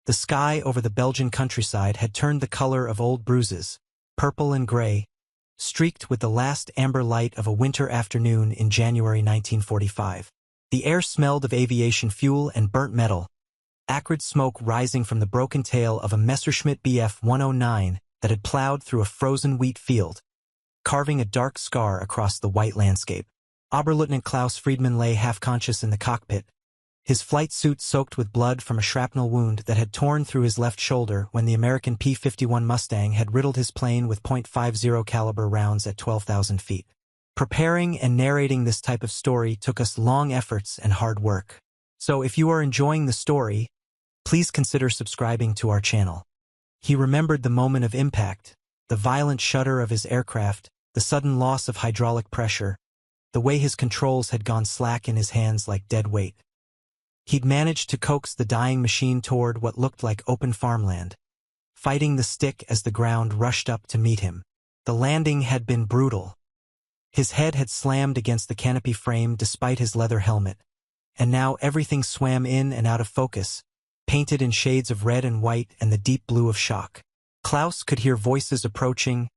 The sky over the Belgian countryside had turned the color of old bruises, purple and gray, streaked with the last amber light of a winter afternoon in January 1945. The air smelled of aviation fuel and burnt metal, acrid smoke rising from the broken tail of a Messerschmitt Bf-109 that had plowed through a frozen wheat field, carving a dark scar across the white landscape. Oberleutnant Klaus Friedmann lay half-conscious in the cockpit, his flight suit soaked with blood from a shrapnel wound that had torn through his left shoulder when the American P-51 Mustang had riddled his plane with .50 caliber rounds at 12,000 feet. Preparing and narrating this type of story took us long efforts and hard work. So if you are enjoying the story, please consider subscribing to our channel. He remembered the moment of impact, the violent shudder of his aircraft, the sudden loss of hydraulic pressure, the way his controls had gone slack in his hands like dead weight. He'd managed to coax the dying machine toward what looked like open farmland, fighting the stick as the ground rushed up to meet him. The landing had been brutal. His head had slammed against the canopy frame despite his leather helmet, and now everything swam in and out of focus, painted in shades of red and white and the deep blue of shock. Klaus could hear voices approaching,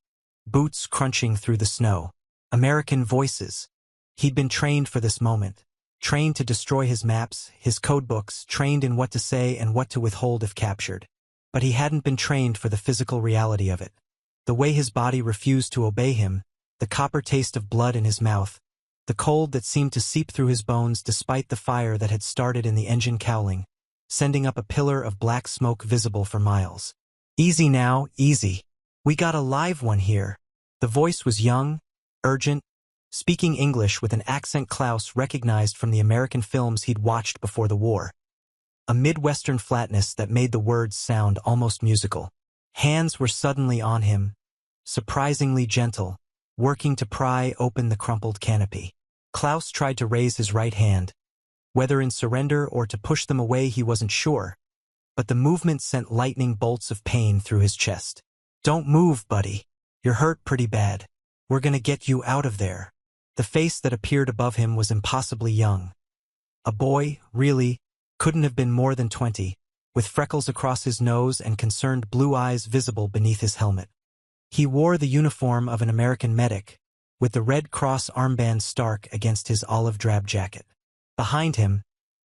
boots crunching through the snow. American voices. He'd been trained for this moment. Trained to destroy his maps, his codebooks, trained in what to say and what to withhold if captured. But he hadn't been trained for the physical reality of it. The way his body refused to obey him, the copper taste of blood in his mouth, the cold that seemed to seep through his bones despite the fire that had started in the engine cowling, sending up a pillar of black smoke visible for miles. Easy now, easy. We got a live one here. The voice was young, urgent, speaking English with an accent Klaus recognized from the American films he'd watched before the war. A Midwestern flatness that made the words sound almost musical. Hands were suddenly on him, surprisingly gentle, working to pry open the crumpled canopy. Klaus tried to raise his right hand, whether in surrender or to push them away he wasn't sure, but the movement sent lightning bolts of pain through his chest. "Don't move, buddy. You're hurt pretty bad. We're gonna get you out of there." The face that appeared above him was impossibly young. A boy, really, couldn't have been more than 20, with freckles across his nose and concerned blue eyes visible beneath his helmet. He wore the uniform of an American medic, with the Red Cross armband stark against his olive drab jacket. Behind him,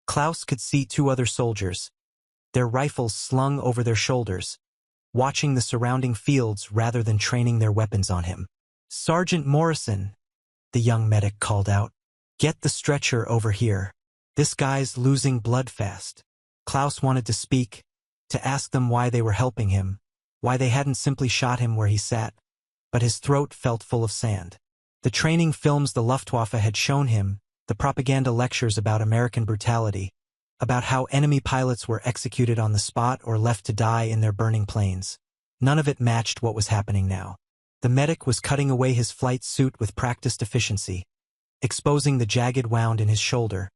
Klaus could see two other soldiers, their rifles slung over their shoulders, watching the surrounding fields rather than training their weapons on him. "Sergeant Morrison," the young medic called out. "Get the stretcher over here. This guy's losing blood fast." Klaus wanted to speak, to ask them why they were helping him, why they hadn't simply shot him where he sat, but his throat felt full of sand. The training films the Luftwaffe had shown him, the propaganda lectures about American brutality, about how enemy pilots were executed on the spot or left to die in their burning planes. None of it matched what was happening now. The medic was cutting away his flight suit with practiced efficiency, exposing the jagged wound in his shoulder,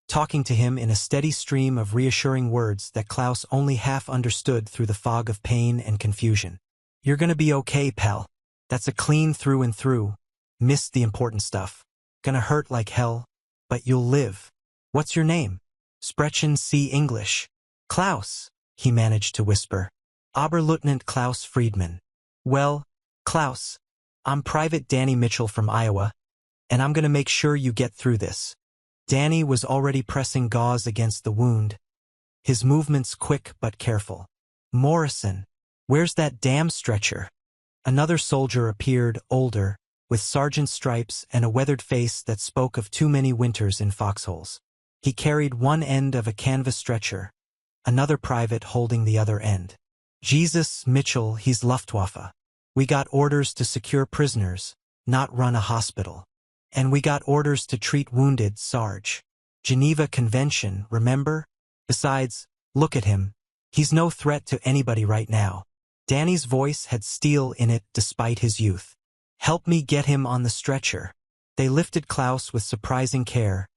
talking to him in a steady stream of reassuring words that Klaus only half understood through the fog of pain and confusion. "You're gonna be okay, pal. That's a clean through and through. Missed the important stuff. Gonna hurt like hell, but you'll live. What's your name?" "Sprechen Sie English?" "Klaus," he managed to whisper. "Oberleutnant Klaus Friedmann." "Well, Klaus, I'm Private Danny Mitchell from Iowa, and I'm gonna make sure you get through this." Danny was already pressing gauze against the wound, his movements quick but careful. "Morrison, where's that damn stretcher?" Another soldier appeared, older, with sergeant stripes and a weathered face that spoke of too many winters in foxholes. He carried one end of a canvas stretcher, another private holding the other end. "Jesus, Mitchell, he's Luftwaffe. We got orders to secure prisoners, not run a hospital. And we got orders to treat wounded, Sarge. Geneva Convention, remember? Besides, look at him. He's no threat to anybody right now." Danny's voice had steel in it despite his youth. "Help me get him on the stretcher." They lifted Klaus with surprising care,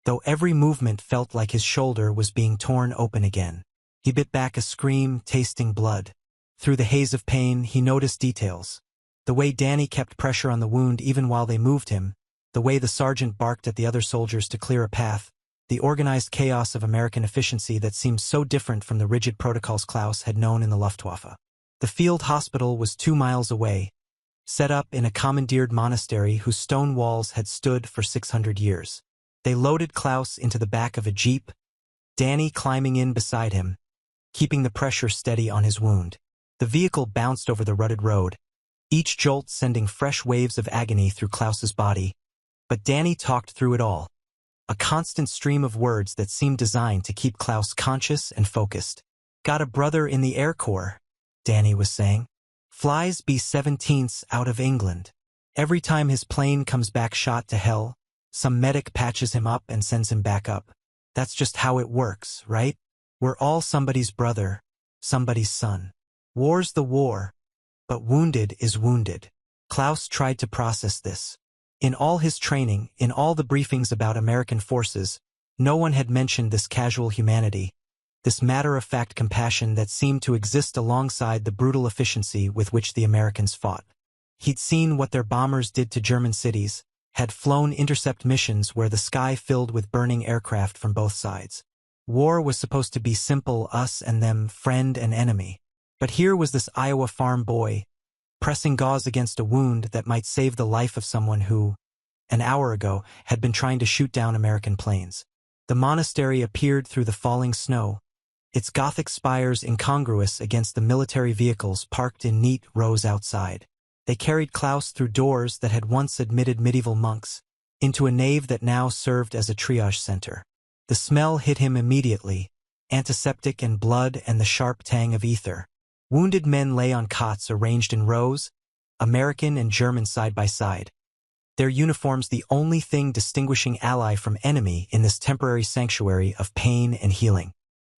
though every movement felt like his shoulder was being torn open again. He bit back a scream, tasting blood. Through the haze of pain, he noticed details. The way Danny kept pressure on the wound even while they moved him, the way the sergeant barked at the other soldiers to clear a path, the organized chaos of American efficiency that seemed so different from the rigid protocols Klaus had known in the Luftwaffe. The field hospital was 2 miles away, set up in a commandeered monastery whose stone walls had stood for 600 years. They loaded Klaus into the back of a jeep, Danny climbing in beside him, keeping the pressure steady on his wound. The vehicle bounced over the rutted road, each jolt sending fresh waves of agony through Klaus's body. But Danny talked through it all, a constant stream of words that seemed designed to keep Klaus conscious and focused. "Got a brother in the Air Corps," Danny was saying. "Flies B-17s out of England. Every time his plane comes back shot to hell, some medic patches him up and sends him back up. That's just how it works, right? We're all somebody's brother, somebody's son. War's the war, but wounded is wounded." Klaus tried to process this. In all his training, in all the briefings about American forces, no one had mentioned this casual humanity, this matter-of-fact compassion that seemed to exist alongside the brutal efficiency with which the Americans fought. He'd seen what their bombers did to German cities, had flown intercept missions where the sky filled with burning aircraft from both sides. War was supposed to be simple, us and them, friend and enemy. But here was this Iowa farm boy, pressing gauze against a wound that might save the life of someone who, an hour ago, had been trying to shoot down American planes. The monastery appeared through the falling snow, its Gothic spires incongruous against the military vehicles parked in neat rows outside. They carried Klaus through doors that had once admitted medieval monks, into a nave that now served as a triage center. The smell hit him immediately, antiseptic and blood and the sharp tang of ether. Wounded men lay on cots arranged in rows, American and German side by side. Their uniforms the only thing distinguishing ally from enemy in this temporary sanctuary of pain and healing.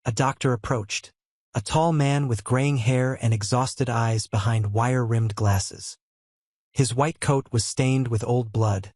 A doctor approached, a tall man with graying hair and exhausted eyes behind wire-rimmed glasses. His white coat was stained with old blood,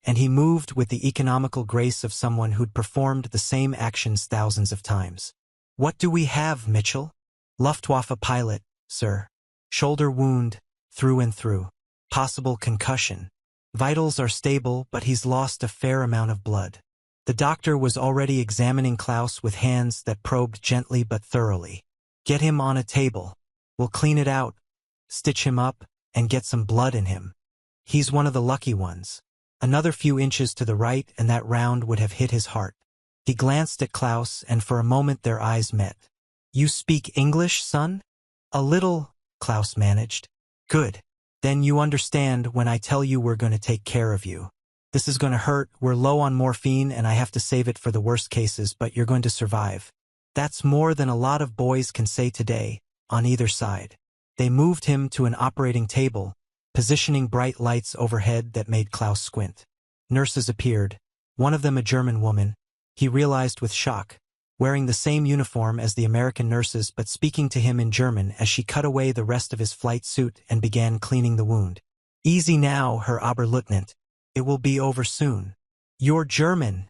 and he moved with the economical grace of someone who'd performed the same actions thousands of times. "What do we have, Mitchell?" "Luftwaffe pilot, sir. Shoulder wound, through and through. Possible concussion. Vitals are stable, but he's lost a fair amount of blood." The doctor was already examining Klaus with hands that probed gently but thoroughly. "Get him on a table. We'll clean it out, stitch him up, and get some blood in him. He's one of the lucky ones." Another few inches to the right and that round would have hit his heart. He glanced at Klaus, and for a moment their eyes met. "You speak English, son?" "A little," Klaus managed. "Good. Then you understand when I tell you we're going to take care of you. This is going to hurt, we're low on morphine and I have to save it for the worst cases, but you're going to survive." That's more than a lot of boys can say today, on either side. They moved him to an operating table, positioning bright lights overhead that made Klaus squint. Nurses appeared, one of them a German woman, he realized with shock, wearing the same uniform as the American nurses but speaking to him in German as she cut away the rest of his flight suit and began cleaning the wound. "Easy now, Herr Oberleutnant. It will be over soon." "You're German,"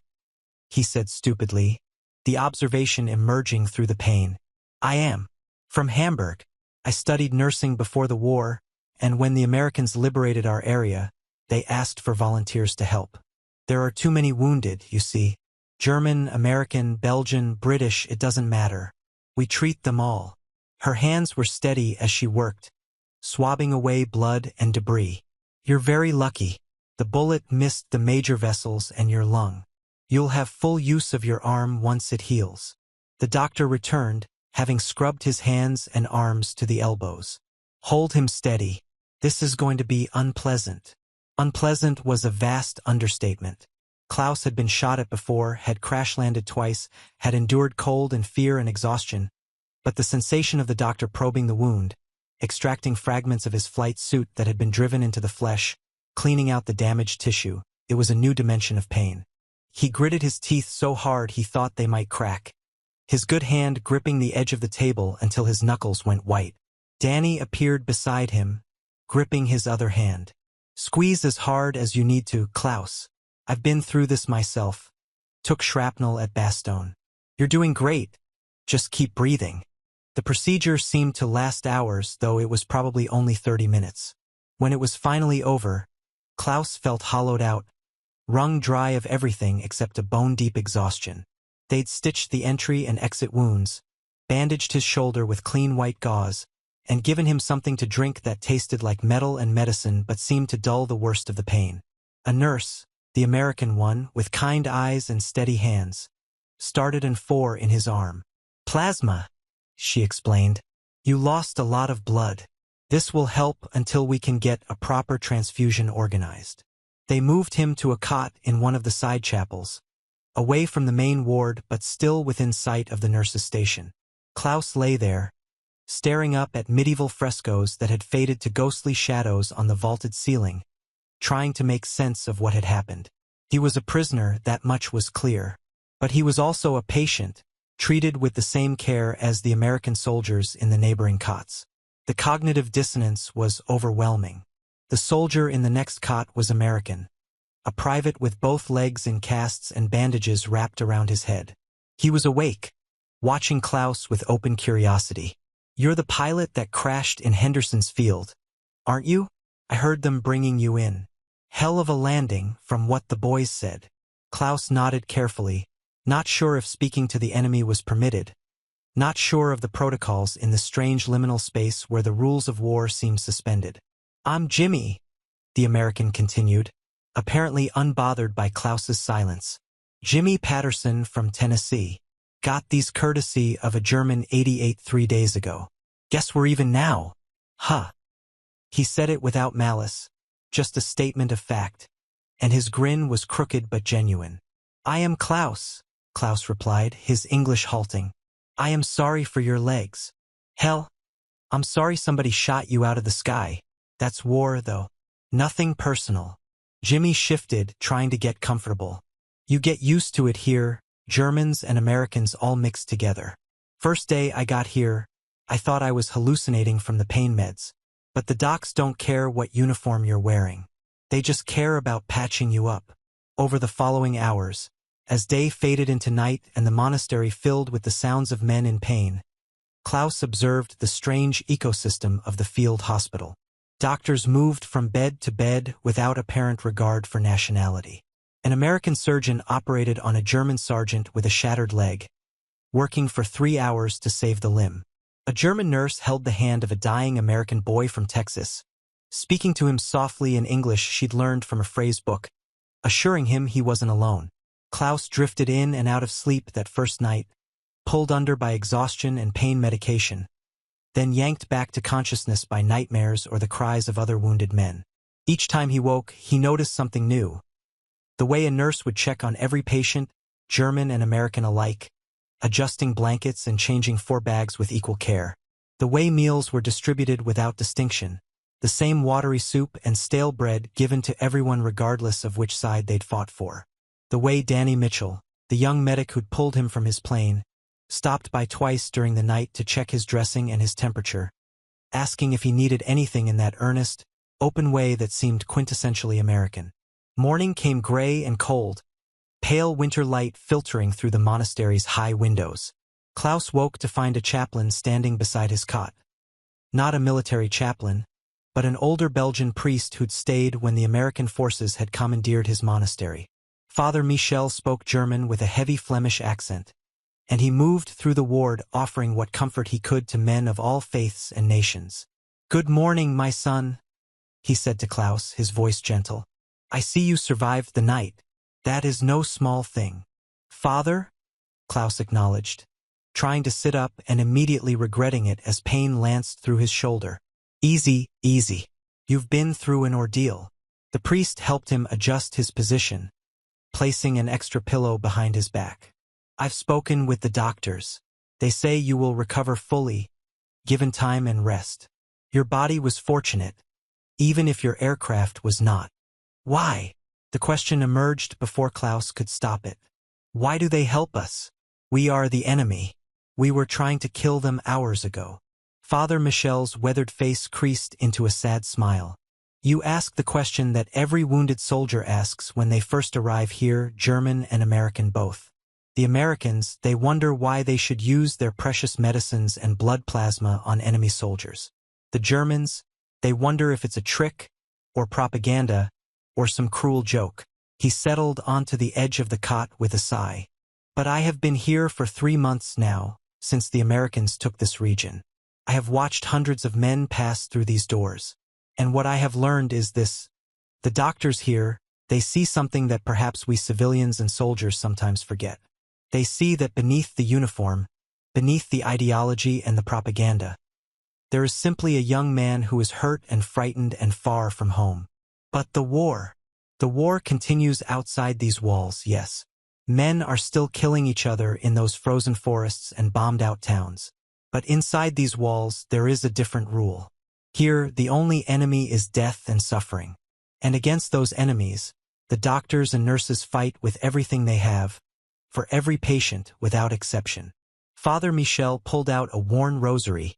he said stupidly, the observation emerging through the pain. "I am. From Hamburg. I studied nursing before the war, and when the Americans liberated our area, they asked for volunteers to help. There are too many wounded, you see. German, American, Belgian, British, it doesn't matter. We treat them all." Her hands were steady as she worked, swabbing away blood and debris. "You're very lucky. The bullet missed the major vessels and your lung. You'll have full use of your arm once it heals." The doctor returned, having scrubbed his hands and arms to the elbows. "Hold him steady. This is going to be unpleasant." Unpleasant was a vast understatement. Klaus had been shot at before, had crash-landed twice, had endured cold and fear and exhaustion, but the sensation of the doctor probing the wound, extracting fragments of his flight suit that had been driven into the flesh, cleaning out the damaged tissue, it was a new dimension of pain. He gritted his teeth so hard he thought they might crack, his good hand gripping the edge of the table until his knuckles went white. Danny appeared beside him, gripping his other hand. "Squeeze as hard as you need to, Klaus. I've been through this myself. Took shrapnel at Bastogne. You're doing great. Just keep breathing." The procedure seemed to last hours, though it was probably only 30 minutes. When it was finally over, Klaus felt hollowed out, wrung dry of everything except a bone-deep exhaustion. They'd stitched the entry and exit wounds, bandaged his shoulder with clean white gauze, and given him something to drink that tasted like metal and medicine but seemed to dull the worst of the pain. A nurse, the American one, with kind eyes and steady hands, started an 4 in his arm. "Plasma," she explained. "You lost a lot of blood. This will help until we can get a proper transfusion organized." They moved him to a cot in one of the side chapels, away from the main ward but still within sight of the nurse's station. Klaus lay there, staring up at medieval frescoes that had faded to ghostly shadows on the vaulted ceiling, trying to make sense of what had happened. He was a prisoner, that much was clear. But he was also a patient, treated with the same care as the American soldiers in the neighboring cots. The cognitive dissonance was overwhelming. The soldier in the next cot was American, a private with both legs in casts and bandages wrapped around his head. He was awake, watching Klaus with open curiosity. "You're the pilot that crashed in Henderson's Field, aren't you? I heard them bringing you in." "Hell of a landing, from what the boys said." Klaus nodded carefully, not sure if speaking to the enemy was permitted, not sure of the protocols in the strange liminal space where the rules of war seemed suspended. "I'm Jimmy," the American continued, apparently unbothered by Klaus's silence. "Jimmy Patterson from Tennessee. Got these courtesy of a German 88 3 days ago. Guess we're even now. Huh." He said it without malice, just a statement of fact, and his grin was crooked but genuine. "I am Klaus," Klaus replied, his English halting. "I am sorry for your legs." "Hell, I'm sorry somebody shot you out of the sky. That's war, though. Nothing personal." Jimmy shifted, trying to get comfortable. "You get used to it here, Germans and Americans all mixed together. First day I got here, I thought I was hallucinating from the pain meds. But the docs don't care what uniform you're wearing. They just care about patching you up." Over the following hours, as day faded into night and the monastery filled with the sounds of men in pain, Klaus observed the strange ecosystem of the field hospital. Doctors moved from bed to bed without apparent regard for nationality. An American surgeon operated on a German sergeant with a shattered leg, working for 3 hours to save the limb. A German nurse held the hand of a dying American boy from Texas, speaking to him softly in English she'd learned from a phrase book, assuring him he wasn't alone. Klaus drifted in and out of sleep that first night, pulled under by exhaustion and pain medication, then yanked back to consciousness by nightmares or the cries of other wounded men. Each time he woke, he noticed something new. The way a nurse would check on every patient, German and American alike, adjusting blankets and changing 4 bags with equal care. The way meals were distributed without distinction, the same watery soup and stale bread given to everyone regardless of which side they'd fought for. The way Danny Mitchell, the young medic who'd pulled him from his plane, stopped by twice during the night to check his dressing and his temperature, asking if he needed anything in that earnest, open way that seemed quintessentially American. Morning came gray and cold, pale winter light filtering through the monastery's high windows. Klaus woke to find a chaplain standing beside his cot. Not a military chaplain, but an older Belgian priest who'd stayed when the American forces had commandeered his monastery. Father Michel spoke German with a heavy Flemish accent, and he moved through the ward offering what comfort he could to men of all faiths and nations. "Good morning, my son," he said to Klaus, his voice gentle. "I see you survived the night. That is no small thing." "Father?" Klaus acknowledged, trying to sit up and immediately regretting it as pain lanced through his shoulder. "Easy, easy. You've been through an ordeal." The priest helped him adjust his position, placing an extra pillow behind his back. "I've spoken with the doctors. They say you will recover fully, given time and rest. Your body was fortunate, even if your aircraft was not." "Why?" The question emerged before Klaus could stop it. "Why do they help us? We are the enemy. We were trying to kill them hours ago." Father Michel's weathered face creased into a sad smile. "You ask the question that every wounded soldier asks when they first arrive here, German and American both. The Americans, they wonder why they should use their precious medicines and blood plasma on enemy soldiers. The Germans, they wonder if it's a trick, or propaganda, or some cruel joke." He settled onto the edge of the cot with a sigh. But I have been here for 3 months now, since the Americans took this region. I have watched hundreds of men pass through these doors. And what I have learned is this. The doctors here, they see something that perhaps we civilians and soldiers sometimes forget. They see that beneath the uniform, beneath the ideology and the propaganda, there is simply a young man who is hurt and frightened and far from home. But the war continues outside these walls, yes. Men are still killing each other in those frozen forests and bombed-out towns. But inside these walls, there is a different rule. Here, the only enemy is death and suffering. And against those enemies, the doctors and nurses fight with everything they have, for every patient without exception. Father Michel pulled out a worn rosary,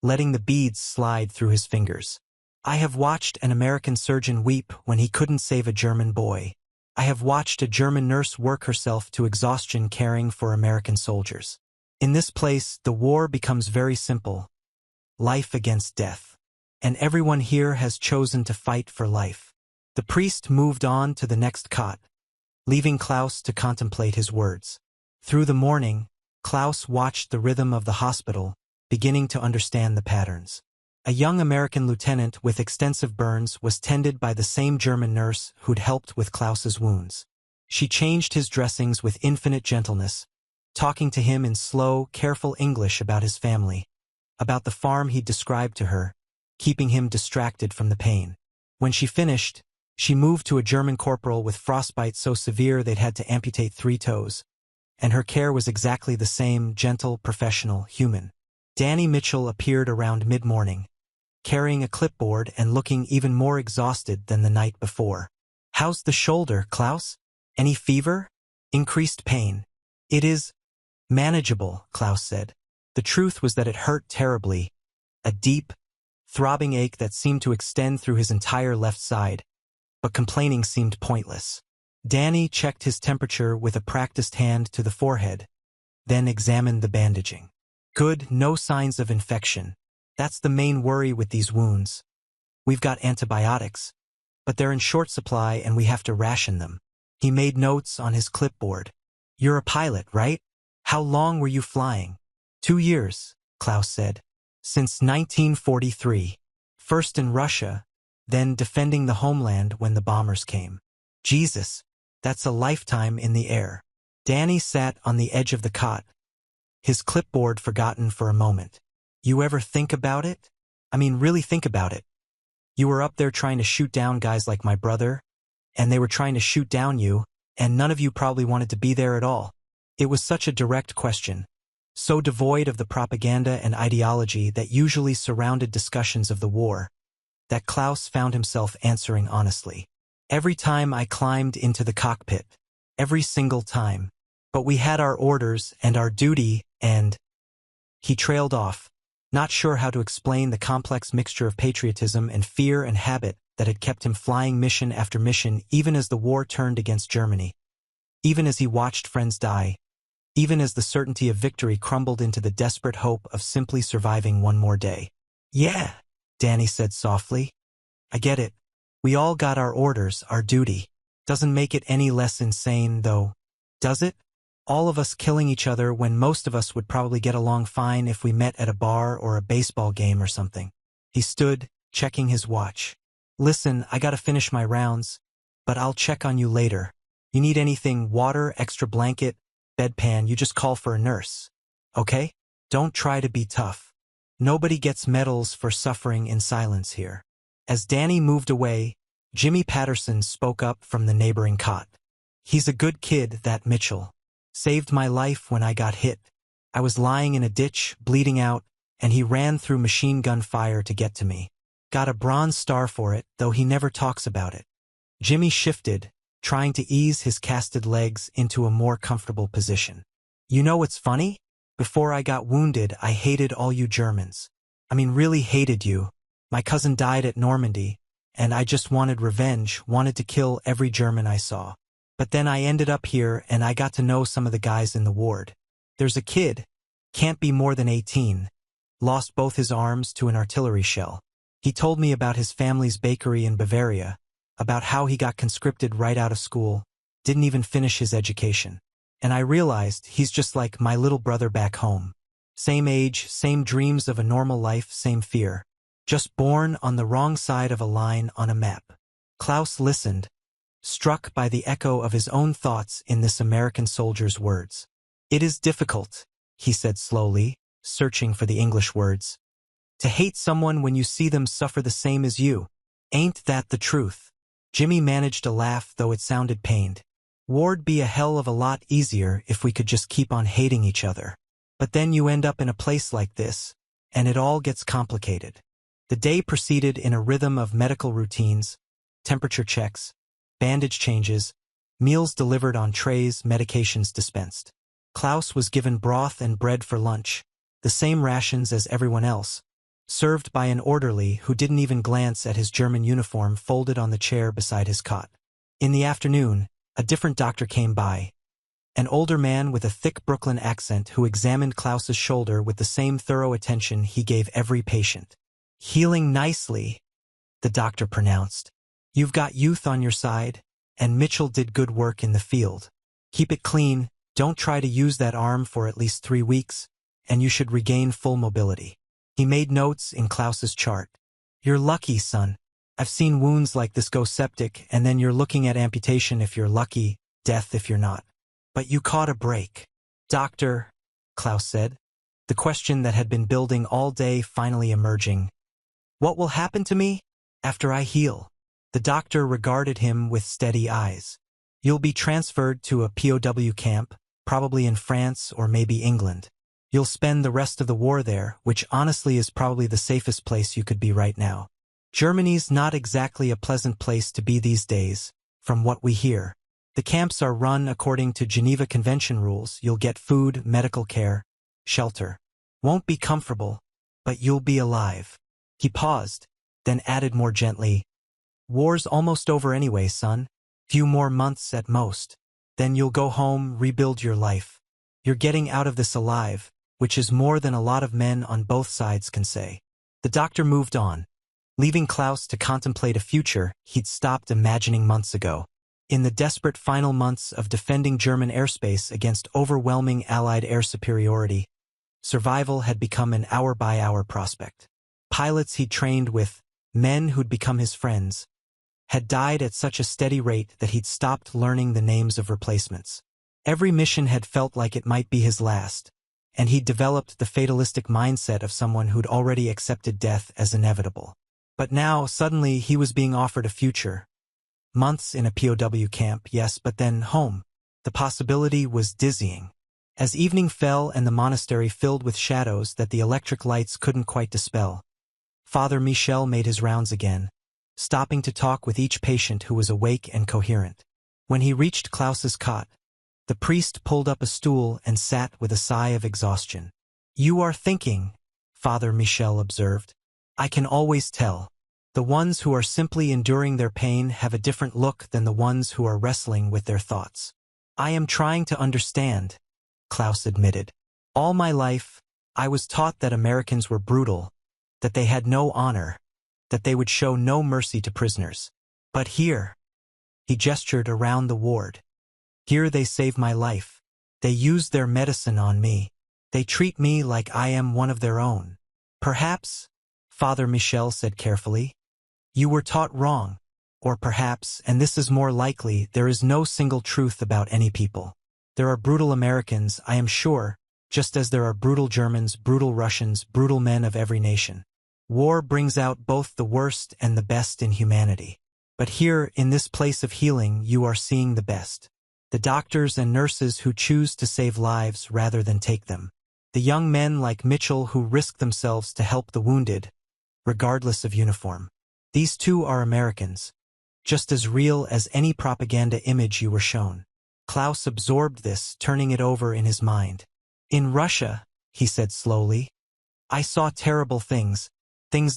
letting the beads slide through his fingers. I have watched an American surgeon weep when he couldn't save a German boy. I have watched a German nurse work herself to exhaustion caring for American soldiers. In this place, the war becomes very simple. Life against death. And everyone here has chosen to fight for life. The priest moved on to the next cot, leaving Klaus to contemplate his words. Through the morning, Klaus watched the rhythm of the hospital, beginning to understand the patterns. A young American lieutenant with extensive burns was tended by the same German nurse who'd helped with Klaus's wounds. She changed his dressings with infinite gentleness, talking to him in slow, careful English about his family, about the farm he'd described to her, keeping him distracted from the pain. When she finished, she moved to a German corporal with frostbite so severe they'd had to amputate 3 toes, and her care was exactly the same, gentle, professional, human. Danny Mitchell appeared around mid-morning, carrying a clipboard and looking even more exhausted than the night before. "How's the shoulder, Klaus? Any fever? Increased pain?" "It is manageable," Klaus said. The truth was that it hurt terribly, a deep, throbbing ache that seemed to extend through his entire left side, but complaining seemed pointless. Danny checked his temperature with a practiced hand to the forehead, then examined the bandaging. "Good, no signs of infection. That's the main worry with these wounds. We've got antibiotics, but they're in short supply and we have to ration them." He made notes on his clipboard. "You're a pilot, right? How long were you flying?" 2 years, Klaus said. "Since 1943. First in Russia, then defending the homeland when the bombers came." "Jesus, that's a lifetime in the air." Danny sat on the edge of the cot, his clipboard forgotten for a moment. "You ever think about it? I mean, really think about it. You were up there trying to shoot down guys like my brother, and they were trying to shoot down you, and none of you probably wanted to be there at all." It was such a direct question, so devoid of the propaganda and ideology that usually surrounded discussions of the war, that Klaus found himself answering honestly. "Every time I climbed into the cockpit. Every single time. But we had our orders and our duty and—" He trailed off, not sure how to explain the complex mixture of patriotism and fear and habit that had kept him flying mission after mission even as the war turned against Germany, even as he watched friends die, even as the certainty of victory crumbled into the desperate hope of simply surviving one more day. "Yeah," Danny said softly. "I get it. We all got our orders, our duty. Doesn't make it any less insane, though, does it? All of us killing each other when most of us would probably get along fine if we met at a bar or a baseball game or something." He stood, checking his watch. "Listen, I gotta finish my rounds, but I'll check on you later. You need anything, water, extra blanket, bedpan, you just call for a nurse. Okay? Don't try to be tough. Nobody gets medals for suffering in silence here." As Danny moved away, Jimmy Patterson spoke up from the neighboring cot. "He's a good kid, that Mitchell. Saved my life when I got hit. I was lying in a ditch, bleeding out, and he ran through machine gun fire to get to me. Got a Bronze Star for it, though he never talks about it." Jimmy shifted, trying to ease his casted legs into a more comfortable position. "You know what's funny? Before I got wounded, I hated all you Germans. I mean, really hated you. My cousin died at Normandy, and I just wanted revenge, wanted to kill every German I saw. But then I ended up here and I got to know some of the guys in the ward. There's a kid, can't be more than 18, lost both his arms to an artillery shell. He told me about his family's bakery in Bavaria, about how he got conscripted right out of school, didn't even finish his education. And I realized he's just like my little brother back home. Same age, same dreams of a normal life, same fear. Just born on the wrong side of a line on a map. Klaus listened, struck by the echo of his own thoughts in this American soldier's words. It is difficult, he said slowly, searching for the English words. To hate someone when you see them suffer the same as you. Ain't that the truth? Jimmy managed a laugh, though it sounded pained. War'd be a hell of a lot easier if we could just keep on hating each other. But then you end up in a place like this, and it all gets complicated. The day proceeded in a rhythm of medical routines, temperature checks, bandage changes, meals delivered on trays, medications dispensed. Klaus was given broth and bread for lunch, the same rations as everyone else, served by an orderly who didn't even glance at his German uniform folded on the chair beside his cot. In the afternoon, a different doctor came by, an older man with a thick Brooklyn accent who examined Klaus's shoulder with the same thorough attention he gave every patient. Healing nicely, the doctor pronounced. You've got youth on your side, and Mitchell did good work in the field. Keep it clean, don't try to use that arm for at least 3 weeks, and you should regain full mobility. He made notes in Klaus's chart. You're lucky, son. I've seen wounds like this go septic, and then you're looking at amputation if you're lucky, death if you're not. But you caught a break. Doctor, Klaus said, the question that had been building all day finally emerging. What will happen to me after I heal? The doctor regarded him with steady eyes. You'll be transferred to a POW camp, probably in France or maybe England. You'll spend the rest of the war there, which honestly is probably the safest place you could be right now. Germany's not exactly a pleasant place to be these days, from what we hear. The camps are run according to Geneva Convention rules. You'll get food, medical care, shelter. Won't be comfortable, but you'll be alive. He paused, then added more gently, war's almost over anyway, son. Few more months at most. Then you'll go home, rebuild your life. You're getting out of this alive, which is more than a lot of men on both sides can say. The doctor moved on, leaving Klaus to contemplate a future he'd stopped imagining months ago. In the desperate final months of defending German airspace against overwhelming Allied air superiority, survival had become an hour-by-hour prospect. Pilots he'd trained with, men who'd become his friends, had died at such a steady rate that he'd stopped learning the names of replacements. Every mission had felt like it might be his last, and he'd developed the fatalistic mindset of someone who'd already accepted death as inevitable. But now, suddenly, he was being offered a future. Months in a POW camp, yes, but then home. The possibility was dizzying. As evening fell and the monastery filled with shadows that the electric lights couldn't quite dispel, Father Michel made his rounds again, stopping to talk with each patient who was awake and coherent. When he reached Klaus's cot, the priest pulled up a stool and sat with a sigh of exhaustion. You are thinking, Father Michel observed. I can always tell. The ones who are simply enduring their pain have a different look than the ones who are wrestling with their thoughts. I am trying to understand, Klaus admitted. All my life, I was taught that Americans were brutal, that they had no honor, that they would show no mercy to prisoners. But here, he gestured around the ward. Here they save my life. They use their medicine on me. They treat me like I am one of their own. Perhaps, Father Michel said carefully, you were taught wrong. Or perhaps, and this is more likely, there is no single truth about any people. There are brutal Americans, I am sure, just as there are brutal Germans, brutal Russians, brutal men of every nation. War brings out both the worst and the best in humanity. But here, in this place of healing, you are seeing the best. The doctors and nurses who choose to save lives rather than take them. The young men like Mitchell who risk themselves to help the wounded, regardless of uniform. These too are Americans, just as real as any propaganda image you were shown. Klaus absorbed this, turning it over in his mind. In Russia, he said slowly, I saw terrible things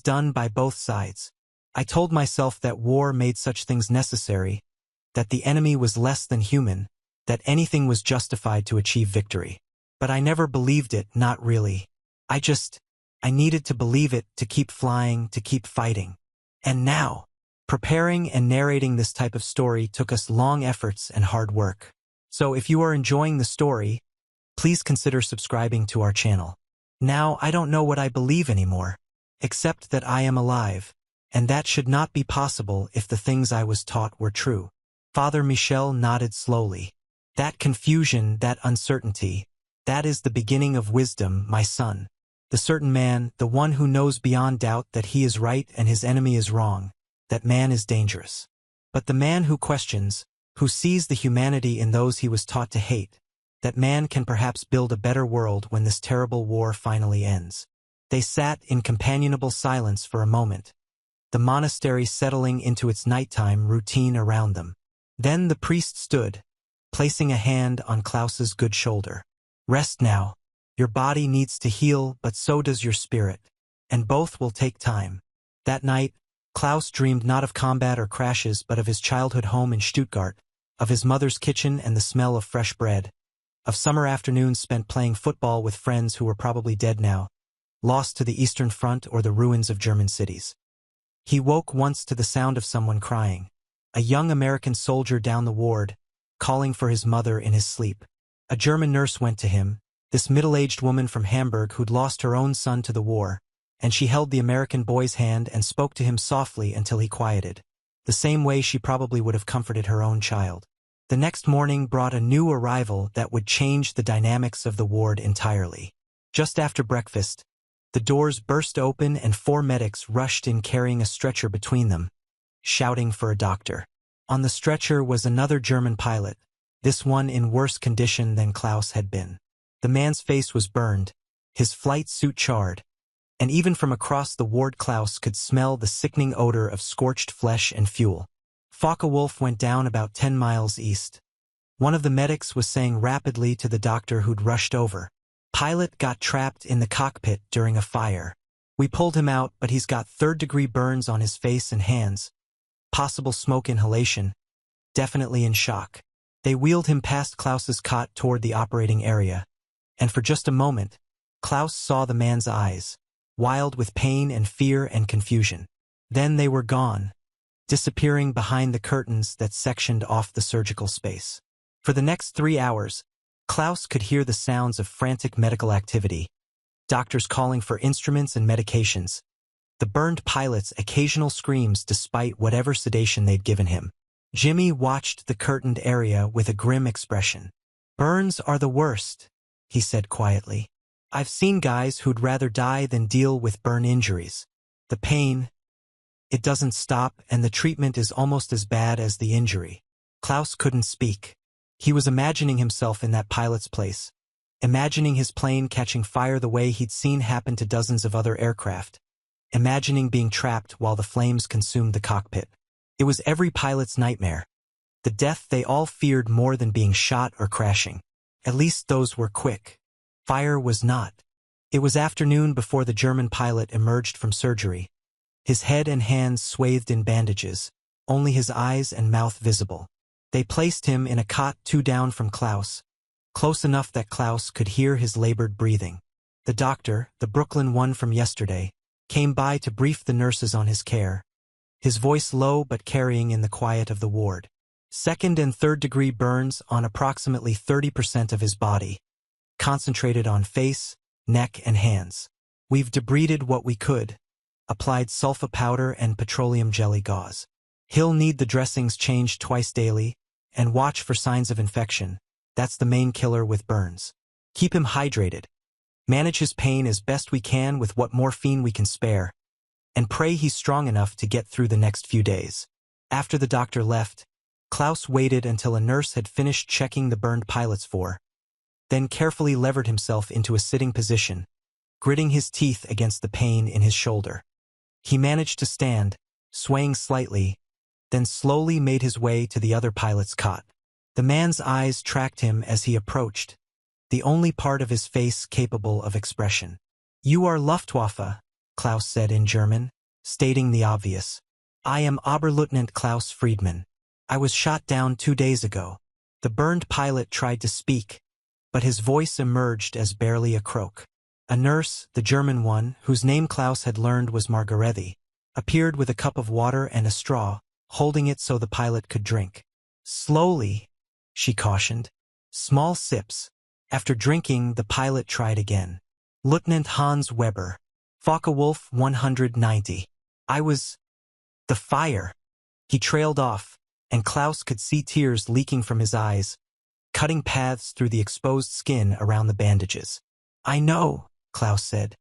done by both sides. I told myself that war made such things necessary, that the enemy was less than human, that anything was justified to achieve victory. But I never believed it, not really. I needed to believe it to keep flying, to keep fighting. And now, preparing and narrating this type of story took us long efforts and hard work. So if you are enjoying the story, please consider subscribing to our channel. Now I don't know what I believe anymore, except that I am alive, and that should not be possible if the things I was taught were true. Father Michel nodded slowly. That confusion, that uncertainty, that is the beginning of wisdom, my son. The certain man, the one who knows beyond doubt that he is right and his enemy is wrong, that man is dangerous. But the man who questions, who sees the humanity in those he was taught to hate, that man can perhaps build a better world when this terrible war finally ends. They sat in companionable silence for a moment, the monastery settling into its nighttime routine around them. Then the priest stood, placing a hand on Klaus's good shoulder. Rest now. Your body needs to heal, but so does your spirit, and both will take time. That night, Klaus dreamed not of combat or crashes but of his childhood home in Stuttgart, of his mother's kitchen and the smell of fresh bread, of summer afternoons spent playing football with friends who were probably dead now, lost to the Eastern Front or the ruins of German cities. He woke once to the sound of someone crying, a young American soldier down the ward, calling for his mother in his sleep. A German nurse went to him, this middle-aged woman from Hamburg who'd lost her own son to the war, and she held the American boy's hand and spoke to him softly until he quieted, the same way she probably would have comforted her own child. The next morning brought a new arrival that would change the dynamics of the ward entirely. Just after breakfast, the doors burst open and 4 medics rushed in carrying a stretcher between them, shouting for a doctor. On the stretcher was another German pilot, this one in worse condition than Klaus had been. The man's face was burned, his flight suit charred, and even from across the ward Klaus could smell the sickening odor of scorched flesh and fuel. Focke-Wulf went down about 10 miles east. One of the medics was saying rapidly to the doctor who'd rushed over, "Pilot got trapped in the cockpit during a fire. We pulled him out, but he's got 3rd-degree burns on his face and hands. Possible smoke inhalation. Definitely in shock." They wheeled him past Klaus's cot toward the operating area, and for just a moment, Klaus saw the man's eyes, wild with pain and fear and confusion. Then they were gone, disappearing behind the curtains that sectioned off the surgical space. For the next 3 hours, Klaus could hear the sounds of frantic medical activity, doctors calling for instruments and medications, the burned pilot's occasional screams despite whatever sedation they'd given him. Jimmy watched the curtained area with a grim expression. "Burns are the worst," he said quietly. "I've seen guys who'd rather die than deal with burn injuries. The pain, it doesn't stop, and the treatment is almost as bad as the injury." Klaus couldn't speak. He was imagining himself in that pilot's place, imagining his plane catching fire the way he'd seen happen to dozens of other aircraft, imagining being trapped while the flames consumed the cockpit. It was every pilot's nightmare, the death they all feared more than being shot or crashing. At least those were quick. Fire was not. It was afternoon before the German pilot emerged from surgery, his head and hands swathed in bandages, only his eyes and mouth visible. They placed him in a cot 2 down from Klaus, close enough that Klaus could hear his labored breathing. The doctor, the Brooklyn one from yesterday, came by to brief the nurses on his care, his voice low but carrying in the quiet of the ward. 2nd and 3rd-degree burns on approximately 30% of his body, concentrated on face, neck, and hands. "We've debrided what we could, applied sulfa powder and petroleum jelly gauze. He'll need the dressings changed twice daily, and watch for signs of infection. That's the main killer with burns. Keep him hydrated. Manage his pain as best we can with what morphine we can spare, and pray he's strong enough to get through the next few days." After the doctor left, Klaus waited until a nurse had finished checking the burned pilot's then carefully levered himself into a sitting position, gritting his teeth against the pain in his shoulder. He managed to stand, swaying slightly, then slowly made his way to the other pilot's cot. The man's eyes tracked him as he approached, the only part of his face capable of expression. "You are Luftwaffe," Klaus said in German, stating the obvious. "I am Oberleutnant Klaus Friedmann. I was shot down 2 days ago." The burned pilot tried to speak, but his voice emerged as barely a croak. A nurse, the German one, whose name Klaus had learned was Margarethi, appeared with a cup of water and a straw, holding it so the pilot could drink. "Slowly," she cautioned. Small sips. After drinking, the pilot tried again. Lieutenant Hans Weber. Focke-Wulf 190. The fire. He trailed off, and Klaus could see tears leaking from his eyes, cutting paths through the exposed skin around the bandages. I know, Klaus said.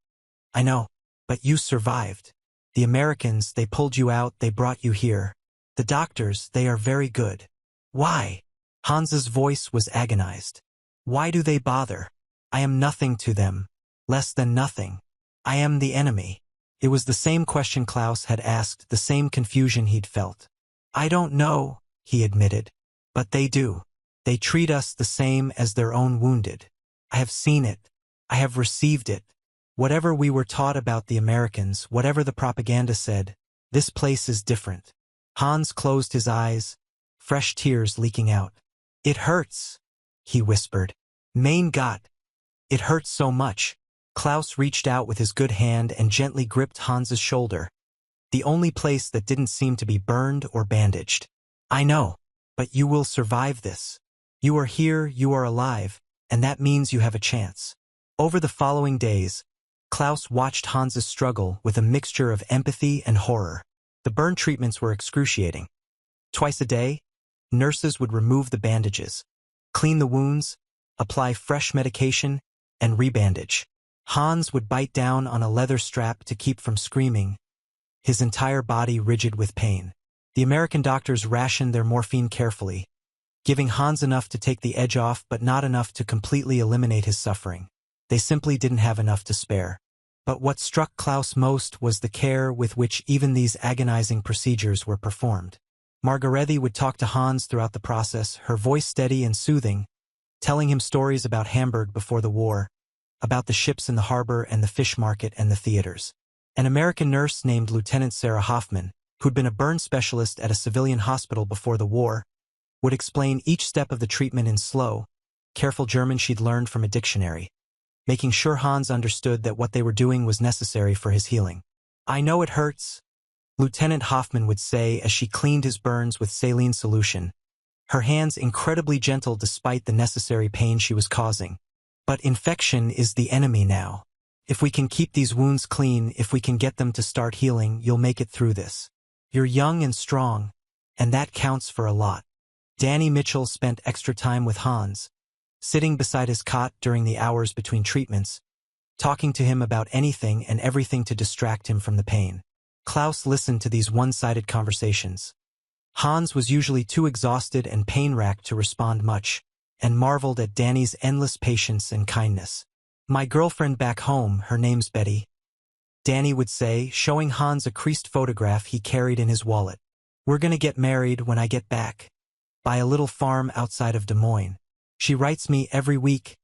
I know, but you survived. The Americans, they pulled you out, they brought you here. The doctors, they are very good. Why? Hans's voice was agonized. Why do they bother? I am nothing to them. Less than nothing. I am the enemy. It was the same question Klaus had asked, the same confusion he'd felt. I don't know, he admitted. But they do. They treat us the same as their own wounded. I have seen it. I have received it. Whatever we were taught about the Americans, whatever the propaganda said, this place is different. Hans closed his eyes, fresh tears leaking out. It hurts, he whispered. Mein Gott. It hurts so much. Klaus reached out with his good hand and gently gripped Hans's shoulder, the only place that didn't seem to be burned or bandaged. I know, but you will survive this. You are here, you are alive, and that means you have a chance. Over the following days, Klaus watched Hans's struggle with a mixture of empathy and horror. The burn treatments were excruciating. Twice a day, nurses would remove the bandages, clean the wounds, apply fresh medication, and rebandage. Hans would bite down on a leather strap to keep from screaming, his entire body rigid with pain. The American doctors rationed their morphine carefully, giving Hans enough to take the edge off but not enough to completely eliminate his suffering. They simply didn't have enough to spare. But what struck Klaus most was the care with which even these agonizing procedures were performed. Margarethe would talk to Hans throughout the process, her voice steady and soothing, telling him stories about Hamburg before the war, about the ships in the harbor and the fish market and the theaters. An American nurse named Lieutenant Sarah Hoffman, who'd been a burn specialist at a civilian hospital before the war, would explain each step of the treatment in slow, careful German she'd learned from a dictionary, making sure Hans understood that what they were doing was necessary for his healing. I know it hurts, Lieutenant Hoffman would say as she cleaned his burns with saline solution, her hands incredibly gentle despite the necessary pain she was causing. But infection is the enemy now. If we can keep these wounds clean, if we can get them to start healing, you'll make it through this. You're young and strong, and that counts for a lot. Danny Mitchell spent extra time with Hans, sitting beside his cot during the hours between treatments, talking to him about anything and everything to distract him from the pain. Klaus listened to these one-sided conversations. Hans was usually too exhausted and pain-racked to respond much, and marveled at Danny's endless patience and kindness. My girlfriend back home, her name's Betty, Danny would say, showing Hans a creased photograph he carried in his wallet. We're gonna get married when I get back. Buy a little farm outside of Des Moines. She writes me every week,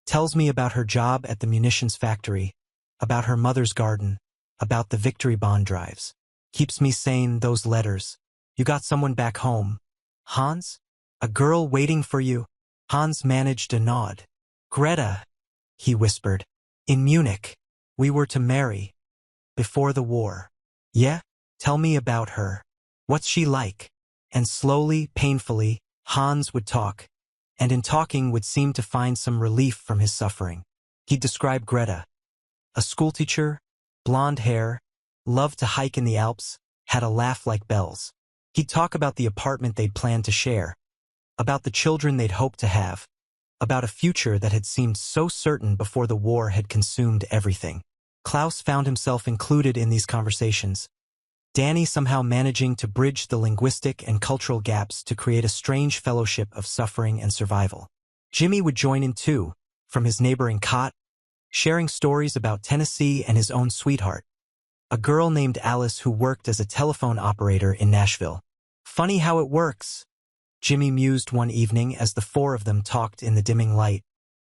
tells me about her job at the munitions factory, about her mother's garden, about the victory bond drives. Keeps me sane, those letters. You got someone back home, Hans? A girl waiting for you? Hans managed a nod. Greta, he whispered. In Munich. We were to marry. Before the war. Yeah? Tell me about her. What's she like? And slowly, painfully, Hans would talk, and in talking would seem to find some relief from his suffering. He'd describe Greta. A schoolteacher, blonde hair, loved to hike in the Alps, had a laugh like bells. He'd talk about the apartment they'd planned to share, about the children they'd hoped to have, about a future that had seemed so certain before the war had consumed everything. Klaus found himself included in these conversations, Danny somehow managing to bridge the linguistic and cultural gaps to create a strange fellowship of suffering and survival. Jimmy would join in too, from his neighboring cot, sharing stories about Tennessee and his own sweetheart, a girl named Alice who worked as a telephone operator in Nashville. Funny how it works, Jimmy mused one evening as the four of them talked in the dimming light.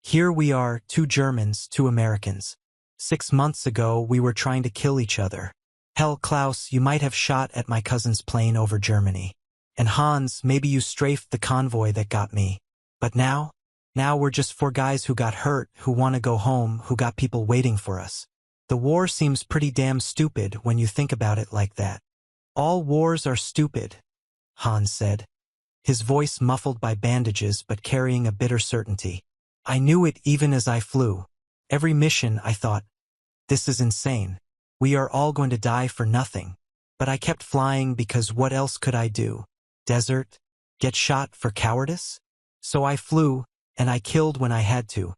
Here we are, 2 Germans, 2 Americans. 6 months ago we were trying to kill each other. Hell, Klaus, you might have shot at my cousin's plane over Germany. And Hans, maybe you strafed the convoy that got me. But now we're just 4 guys who got hurt, who want to go home, who got people waiting for us. The war seems pretty damn stupid when you think about it like that. All wars are stupid, Hans said. his voice muffled by bandages but carrying a bitter certainty. I knew it even as I flew. Every mission, I thought, this is insane. We are all going to die for nothing. But I kept flying because what else could I do? Desert? Get shot for cowardice? So I flew, and I killed when I had to.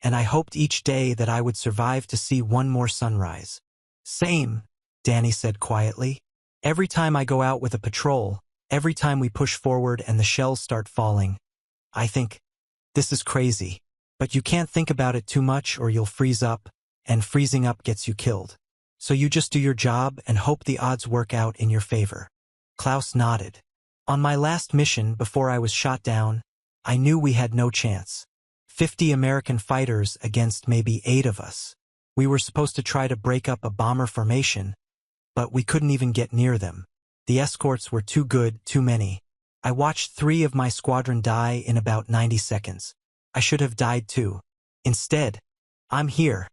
And I hoped each day that I would survive to see one more sunrise. Same, Danny said quietly. Every time I go out with a patrol, every time we push forward and the shells start falling, I think, this is crazy. But you can't think about it too much or you'll freeze up, and freezing up gets you killed. So you just do your job and hope the odds work out in your favor. Klaus nodded. On my last mission before I was shot down, I knew we had no chance. 50 American fighters against maybe 8 of us. We were supposed to try to break up a bomber formation, but we couldn't even get near them. The escorts were too good, too many. I watched 3 of my squadron die in about 90 seconds. I should have died too. Instead, I'm here.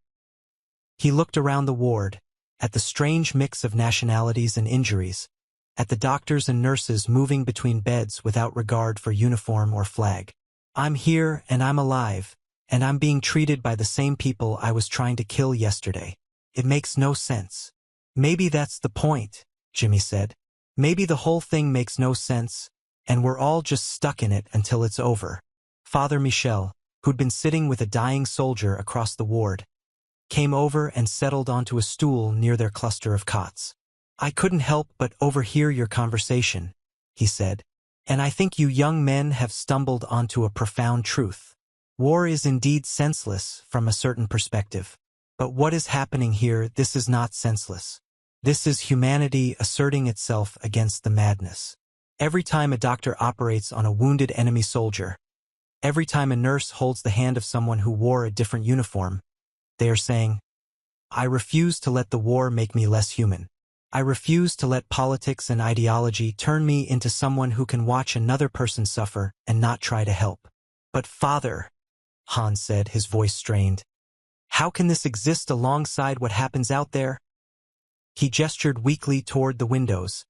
He looked around the ward, at the strange mix of nationalities and injuries, at the doctors and nurses moving between beds without regard for uniform or flag. I'm here and I'm alive, and I'm being treated by the same people I was trying to kill yesterday. It makes no sense. Maybe that's the point, Jimmy said. Maybe the whole thing makes no sense, and we're all just stuck in it until it's over. Father Michel, who'd been sitting with a dying soldier across the ward, came over and settled onto a stool near their cluster of cots. I couldn't help but overhear your conversation, he said, and I think you young men have stumbled onto a profound truth. War is indeed senseless from a certain perspective. But what is happening here, this is not senseless. This is humanity asserting itself against the madness. Every time a doctor operates on a wounded enemy soldier, every time a nurse holds the hand of someone who wore a different uniform, they are saying, I refuse to let the war make me less human. I refuse to let politics and ideology turn me into someone who can watch another person suffer and not try to help. But Father, Hans said, his voice strained, how can this exist alongside what happens out there? He gestured weakly toward the windows,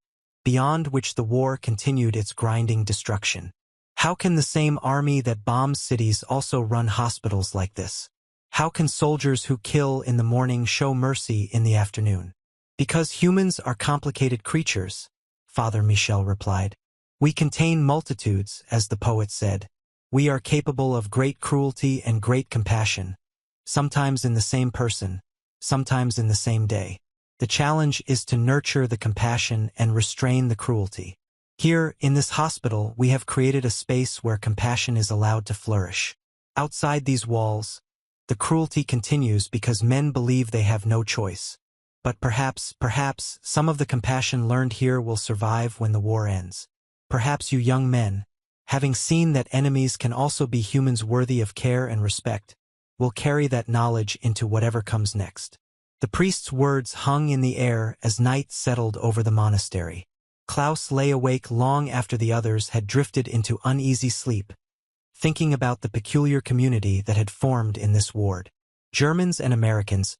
beyond which the war continued its grinding destruction. How can the same army that bombs cities also run hospitals like this? How can soldiers who kill in the morning show mercy in the afternoon? Because humans are complicated creatures, Father Michel replied. We contain multitudes, as the poet said. We are capable of great cruelty and great compassion, sometimes in the same person, sometimes in the same day. The challenge is to nurture the compassion and restrain the cruelty. Here, in this hospital, we have created a space where compassion is allowed to flourish. Outside these walls, the cruelty continues because men believe they have no choice. But perhaps, some of the compassion learned here will survive when the war ends. Perhaps you young men, having seen that enemies can also be humans worthy of care and respect, will carry that knowledge into whatever comes next. The priest's words hung in the air as night settled over the monastery. Klaus lay awake long after the others had drifted into uneasy sleep, thinking about the peculiar community that had formed in this ward. Germans and Americans,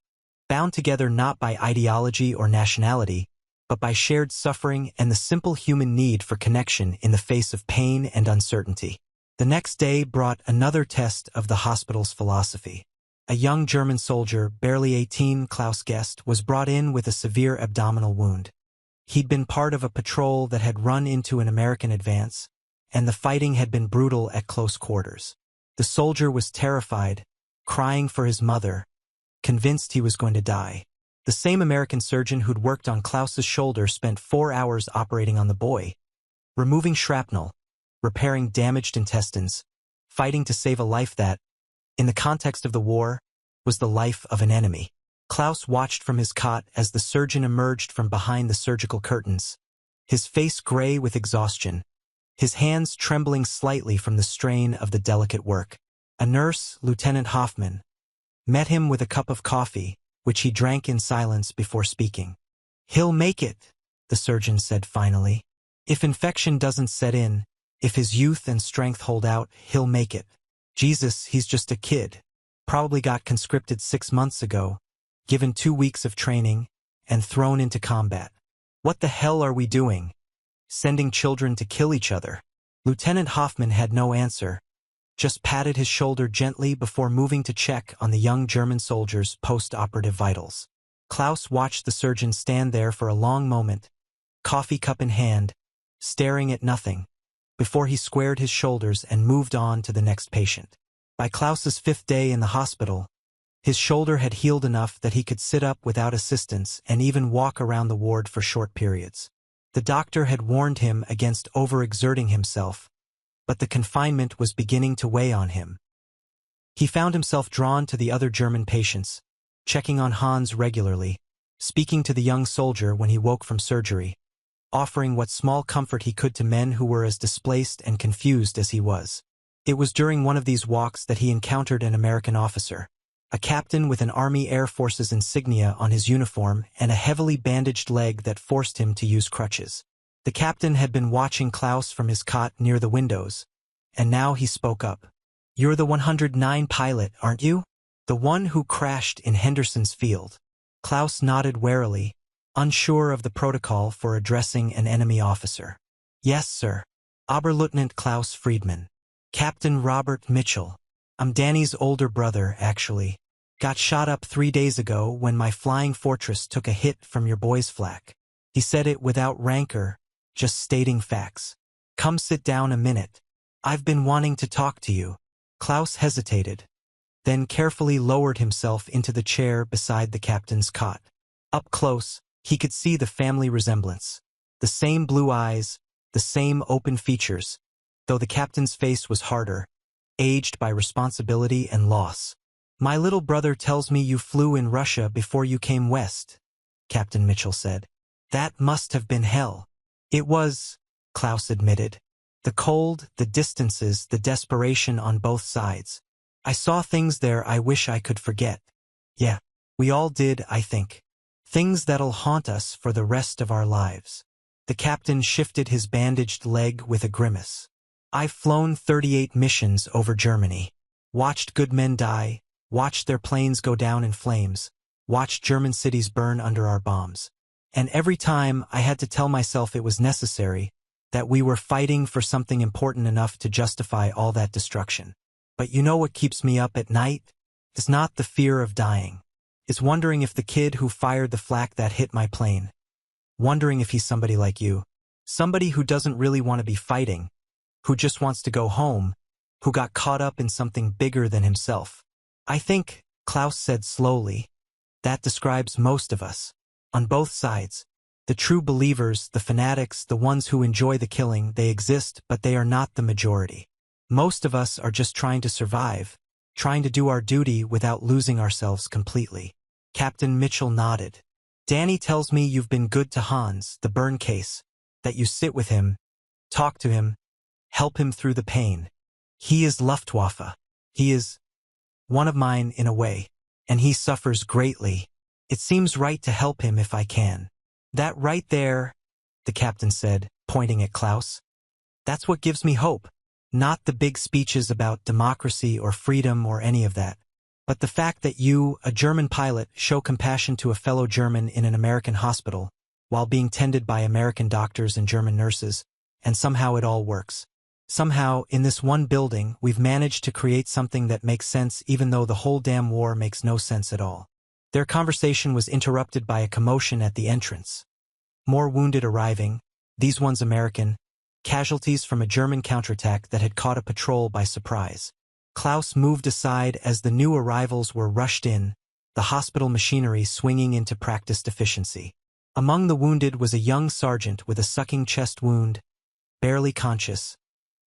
bound together not by ideology or nationality, but by shared suffering and the simple human need for connection in the face of pain and uncertainty. The next day brought another test of the hospital's philosophy. A young German soldier, barely 18, Klaus guessed, was brought in with a severe abdominal wound. He'd been part of a patrol that had run into an American advance, and the fighting had been brutal at close quarters. The soldier was terrified, crying for his mother, convinced he was going to die. The same American surgeon who'd worked on Klaus's shoulder spent 4 hours operating on the boy, removing shrapnel, repairing damaged intestines, fighting to save a life that, in the context of the war, was the life of an enemy. Klaus watched from his cot as the surgeon emerged from behind the surgical curtains, his face gray with exhaustion, his hands trembling slightly from the strain of the delicate work. A nurse, Lieutenant Hoffman, met him with a cup of coffee, which he drank in silence before speaking. He'll make it, the surgeon said finally. If infection doesn't set in, if his youth and strength hold out, he'll make it. Jesus, he's just a kid. Probably got conscripted 6 months ago, given 2 weeks of training, and thrown into combat. What the hell are we doing? Sending children to kill each other. Lieutenant Hoffman had no answer, just patted his shoulder gently before moving to check on the young German soldier's post-operative vitals. Klaus watched the surgeon stand there for a long moment, coffee cup in hand, staring at nothing, before he squared his shoulders and moved on to the next patient. By Klaus's 5th day in the hospital, his shoulder had healed enough that he could sit up without assistance and even walk around the ward for short periods. The doctor had warned him against overexerting himself, but the confinement was beginning to weigh on him. He found himself drawn to the other German patients, checking on Hans regularly, speaking to the young soldier when he woke from surgery, offering what small comfort he could to men who were as displaced and confused as he was. It was during one of these walks that he encountered an American officer, a captain with an Army Air Forces insignia on his uniform and a heavily bandaged leg that forced him to use crutches. The captain had been watching Klaus from his cot near the windows, and now he spoke up. "You're the 109 pilot, aren't you? The one who crashed in Henderson's Field." Klaus nodded warily, unsure of the protocol for addressing an enemy officer. "Yes, sir. Oberleutnant Klaus Friedmann. Captain Robert Mitchell. I'm Danny's older brother, actually. Got shot up 3 days ago when my flying fortress took a hit from your boy's flak." He said it without rancor, just stating facts. "Come sit down a minute. I've been wanting to talk to you." Klaus hesitated, then carefully lowered himself into the chair beside the captain's cot. Up close, he could see the family resemblance. The same blue eyes, the same open features, though the captain's face was harder, aged by responsibility and loss. "My little brother tells me you flew in Russia before you came west," Captain Mitchell said. "That must have been hell." "It was," Klaus admitted. "The cold, the distances, the desperation on both sides. I saw things there I wish I could forget. Yeah, we all did, I think. Things that'll haunt us for the rest of our lives." The captain shifted his bandaged leg with a grimace. "I've flown 38 missions over Germany. Watched good men die, watched their planes go down in flames, watched German cities burn under our bombs. And every time I had to tell myself it was necessary, that we were fighting for something important enough to justify all that destruction. But you know what keeps me up at night? It's not the fear of dying. It's wondering if the kid who fired the flak that hit my plane. Wondering if he's somebody like you. Somebody who doesn't really want to be fighting, who just wants to go home, who got caught up in something bigger than himself. I think," Klaus said slowly, "that describes most of us. On both sides. The true believers, the fanatics, the ones who enjoy the killing, they exist, but they are not the majority. Most of us are just trying to survive, trying to do our duty without losing ourselves completely." Captain Mitchell nodded. "Danny tells me you've been good to Hans, the burn case, that you sit with him, talk to him, help him through the pain. He is Luftwaffe. He is one of mine in a way, and he suffers greatly. It seems right to help him if I can." "That right there," the captain said, pointing at Klaus. "That's what gives me hope. Not the big speeches about democracy or freedom or any of that, but the fact that you, a German pilot, show compassion to a fellow German in an American hospital, while being tended by American doctors and German nurses, and somehow it all works. Somehow, in this one building, we've managed to create something that makes sense even though the whole damn war makes no sense at all." Their conversation was interrupted by a commotion at the entrance. More wounded arriving, these ones American, casualties from a German counterattack that had caught a patrol by surprise. Klaus moved aside as the new arrivals were rushed in, the hospital machinery swinging into practiced efficiency. Among the wounded was a young sergeant with a sucking chest wound, barely conscious,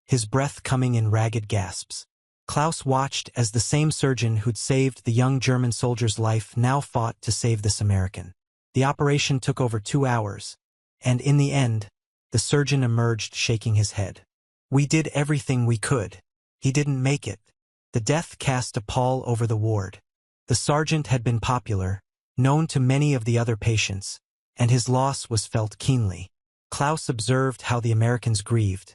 his breath coming in ragged gasps. Klaus watched as the same surgeon who'd saved the young German soldier's life now fought to save this American. The operation took over 2 hours, and in the end, the surgeon emerged shaking his head. "We did everything we could. He didn't make it." The death cast a pall over the ward. The sergeant had been popular, known to many of the other patients, and his loss was felt keenly. Klaus observed how the Americans grieved,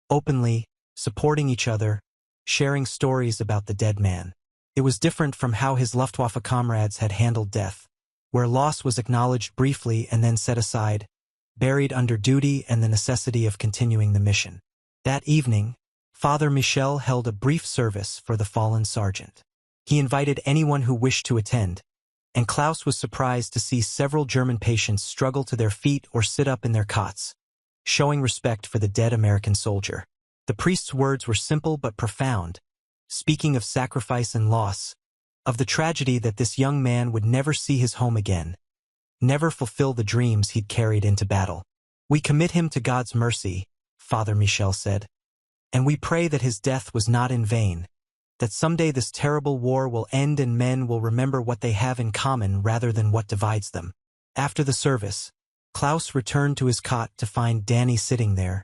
openly, supporting each other, sharing stories about the dead man. It was different from how his Luftwaffe comrades had handled death, where loss was acknowledged briefly and then set aside, buried under duty and the necessity of continuing the mission. That evening, Father Michel held a brief service for the fallen sergeant. He invited anyone who wished to attend, and Klaus was surprised to see several German patients struggle to their feet or sit up in their cots, showing respect for the dead American soldier. The priest's words were simple but profound, speaking of sacrifice and loss, of the tragedy that this young man would never see his home again, never fulfill the dreams he'd carried into battle. "We commit him to God's mercy," Father Michel said, "and we pray that his death was not in vain, that someday this terrible war will end and men will remember what they have in common rather than what divides them." After the service, Klaus returned to his cot to find Danny sitting there,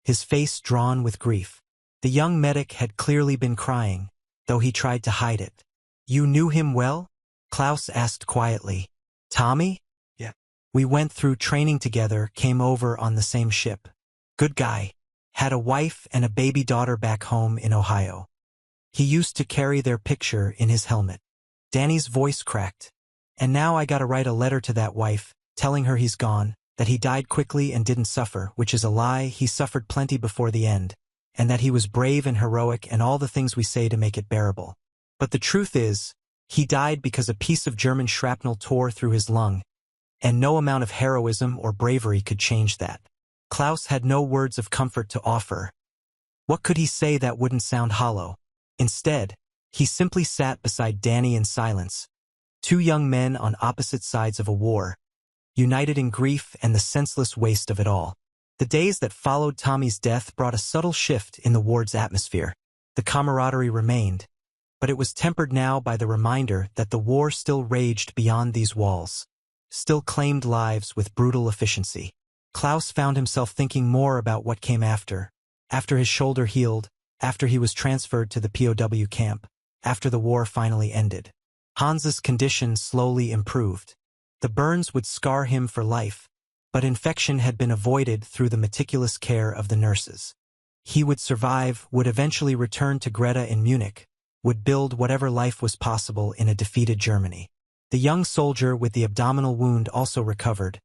his face drawn with grief. The young medic had clearly been crying, though he tried to hide it. "You knew him well?" Klaus asked quietly. "Tommy? Yeah. We went through training together, came over on the same ship. Good guy. Had a wife and a baby daughter back home in Ohio. He used to carry their picture in his helmet." Danny's voice cracked. "And now I gotta write a letter to that wife, telling her he's gone, that he died quickly and didn't suffer, which is a lie. He suffered plenty before the end, and that he was brave and heroic and all the things we say to make it bearable. But the truth is, he died because a piece of German shrapnel tore through his lung, and no amount of heroism or bravery could change that." Klaus had no words of comfort to offer. What could he say that wouldn't sound hollow? Instead, he simply sat beside Danny in silence, two young men on opposite sides of a war, united in grief and the senseless waste of it all. The days that followed Tommy's death brought a subtle shift in the ward's atmosphere. The camaraderie remained, but it was tempered now by the reminder that the war still raged beyond these walls, still claimed lives with brutal efficiency. Klaus found himself thinking more about what came after his shoulder healed, after he was transferred to the POW camp, after the war finally ended. Hans's condition slowly improved. The burns would scar him for life, but infection had been avoided through the meticulous care of the nurses. He would survive, would eventually return to Greta in Munich, would build whatever life was possible in a defeated Germany. The young soldier with the abdominal wound also recovered,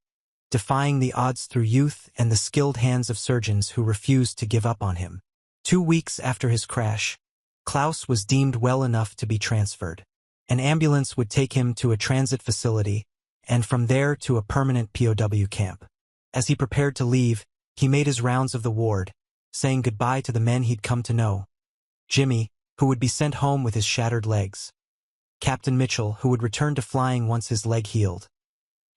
defying the odds through youth and the skilled hands of surgeons who refused to give up on him. 2 weeks after his crash, Klaus was deemed well enough to be transferred. An ambulance would take him to a transit facility, and from there to a permanent POW camp. As he prepared to leave, he made his rounds of the ward, saying goodbye to the men he'd come to know. Jimmy, who would be sent home with his shattered legs. Captain Mitchell, who would return to flying once his leg healed.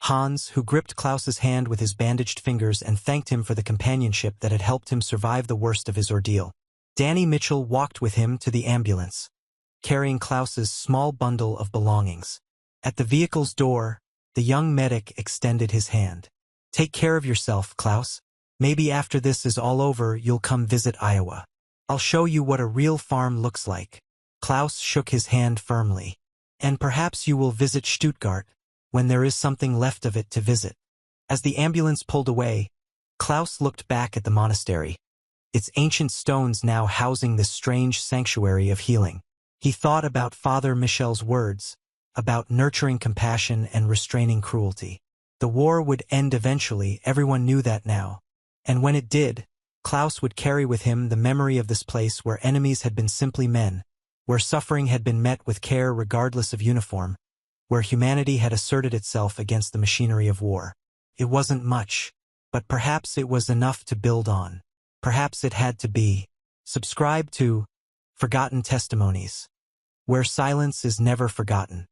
Hans, who gripped Klaus's hand with his bandaged fingers and thanked him for the companionship that had helped him survive the worst of his ordeal. Danny Mitchell walked with him to the ambulance, carrying Klaus's small bundle of belongings. At the vehicle's door, the young medic extended his hand. "Take care of yourself, Klaus. Maybe after this is all over you'll come visit Iowa. I'll show you what a real farm looks like." Klaus shook his hand firmly. "And perhaps you will visit Stuttgart, when there is something left of it to visit." As the ambulance pulled away, Klaus looked back at the monastery, its ancient stones now housing this strange sanctuary of healing. He thought about Father Michel's words, about nurturing compassion and restraining cruelty. The war would end eventually, everyone knew that now. And when it did, Klaus would carry with him the memory of this place where enemies had been simply men, where suffering had been met with care regardless of uniform, where humanity had asserted itself against the machinery of war. It wasn't much, but perhaps it was enough to build on. Perhaps it had to be. Subscribe to Forgotten Testimonies, where silence is never forgotten.